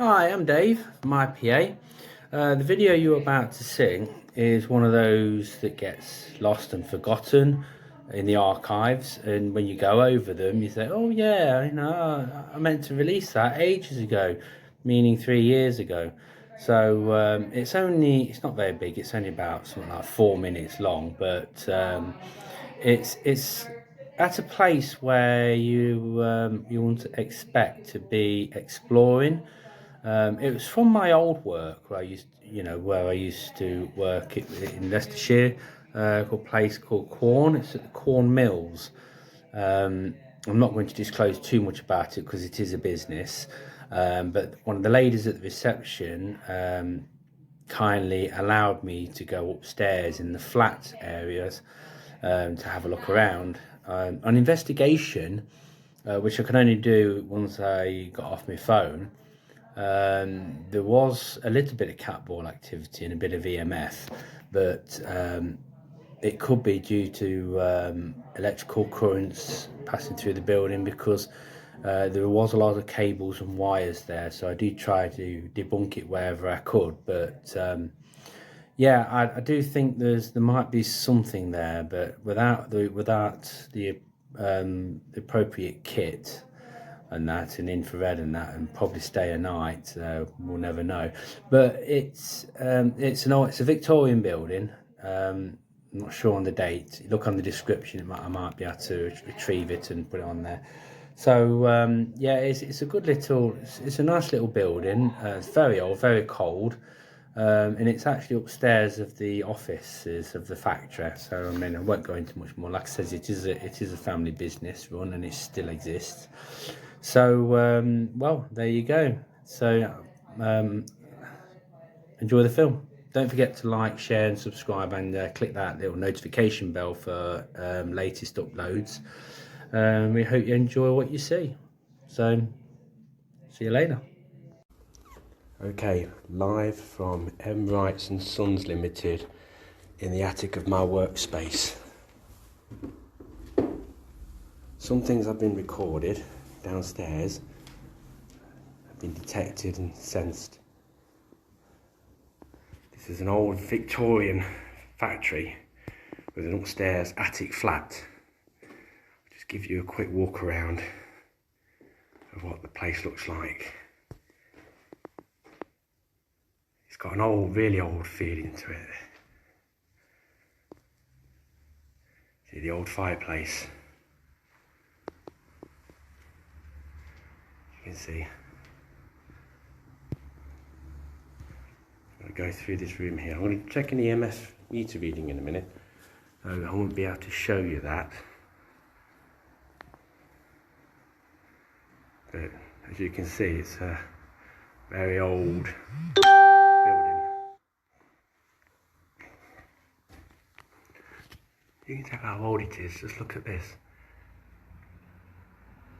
Hi, I'm Dave from I.P.A. The video you're about to see is one of those that gets lost and forgotten in the archives, and when you go over them you say, oh yeah, I meant to release that ages ago, meaning 3 years ago. So it's not very big, it's only about something like 4 minutes long, but it's at a place where you wouldn't expect to be exploring. It was from my old work where I used to work in Leicestershire, called a place called Quorn. It's at the Quorn Mills. I'm not going to disclose too much about it because it is a business. But one of the ladies at the reception kindly allowed me to go upstairs in the flat areas to have a look around. On investigation, which I can only do once I got off my phone, there was a little bit of catball activity and a bit of EMF, but it could be due to electrical currents passing through the building, because there was a lot of cables and wires there. So I did try to debunk it wherever I could, but yeah, I do think there might be something there, but without the appropriate kit and that, and infrared and that, and probably stay a night, we'll never know. But it's a Victorian building. I'm not sure on the date. Look on the description, I might be able to retrieve it and put it on there. So yeah, it's a good little, it's a nice little building. It's very old, very cold. And it's actually upstairs of the offices of the factory. So I mean, I won't go into much more. Like I said, it is a family business run, and it still exists. So well, there you go. So enjoy the film. Don't forget to like, share and subscribe, and click that little notification bell for latest uploads. We hope you enjoy what you see. So see you later. Okay, live from M. Wrights and Sons Limited in the attic of my workspace. Some things have been recorded downstairs, have been detected and sensed. This is an old Victorian factory with an upstairs attic flat. I'll just give you a quick walk around of what the place looks like. It's got an old, really old feeling to it. See the old fireplace. You can see. I'm going to go through this room here. I'm going to check an EMF meter reading in a minute. I won't be able to show you that. But as you can see, it's a very old building. You can tell how old it is, just look at this.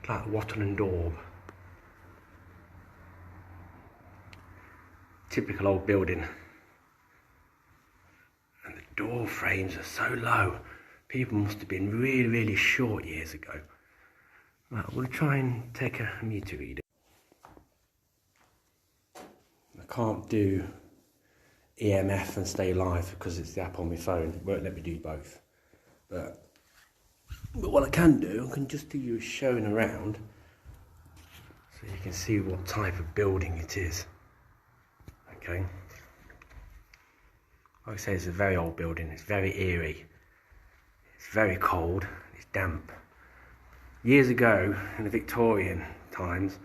It's like wattle and daub. Typical old building. And the door frames are so low. People must have been really, really short years ago. Right, we'll try and take a meter reader. I can't do EMF and stay live because it's the app on my phone. It won't let me do both. But what I can do, I can just do you a showing around so you can see what type of building it is. Okay. Like I say, it's a very old building. It's very eerie. It's very cold. It's damp. Years ago, in the Victorian times,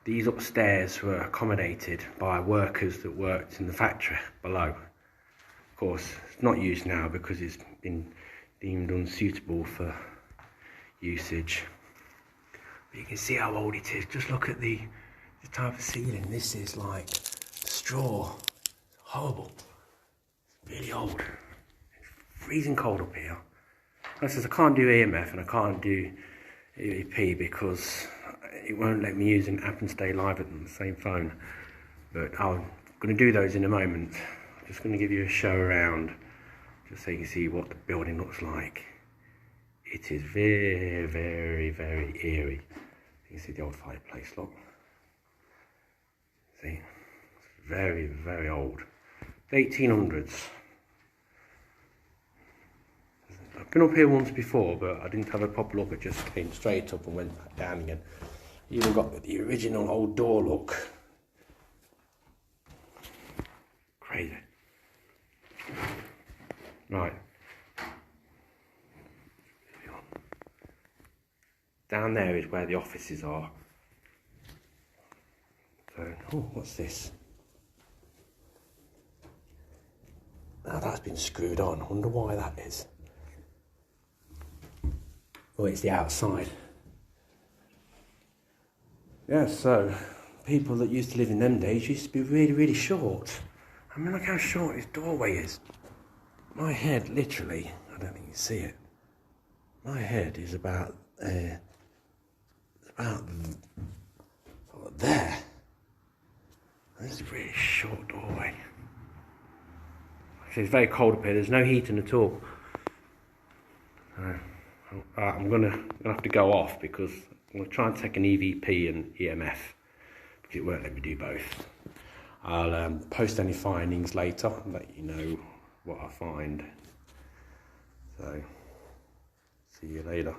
these upstairs were accommodated by workers that worked in the factory below. Of course, it's not used now because it's been deemed unsuitable for usage. But you can see how old it is. Just look at the type of ceiling. This is like straw. It's horrible. It's really old. It's freezing cold up here. Like I said, I can't do EMF and I can't do I.P.A because it won't let me use an app and stay live on the same phone. But I'm going to do those in a moment. I'm just going to give you a show around just so you can see what the building looks like. It is very, very, very eerie. You can see the old fireplace, look. See, it's very, very old. 1800s. I've been up here once before, but I didn't have a proper look. I just came straight up and went back down again. Even got the original old door look. Crazy. Right. Down there is where the offices are. So, oh, what's this? Now that's been screwed on. I wonder why that is. Oh, it's the outside. Yeah, so people that used to live in them days used to be really, really short. I mean, look how short his doorway is. My head, literally, I don't think you see it. My head is about there. This is a really short doorway. Actually, it's very cold up here. There's no heating at all. I'm gonna have to go off because I'm gonna try and take an EVP and EMF because it won't let me do both. I'll post any findings later and let you know what I find. So, see you later.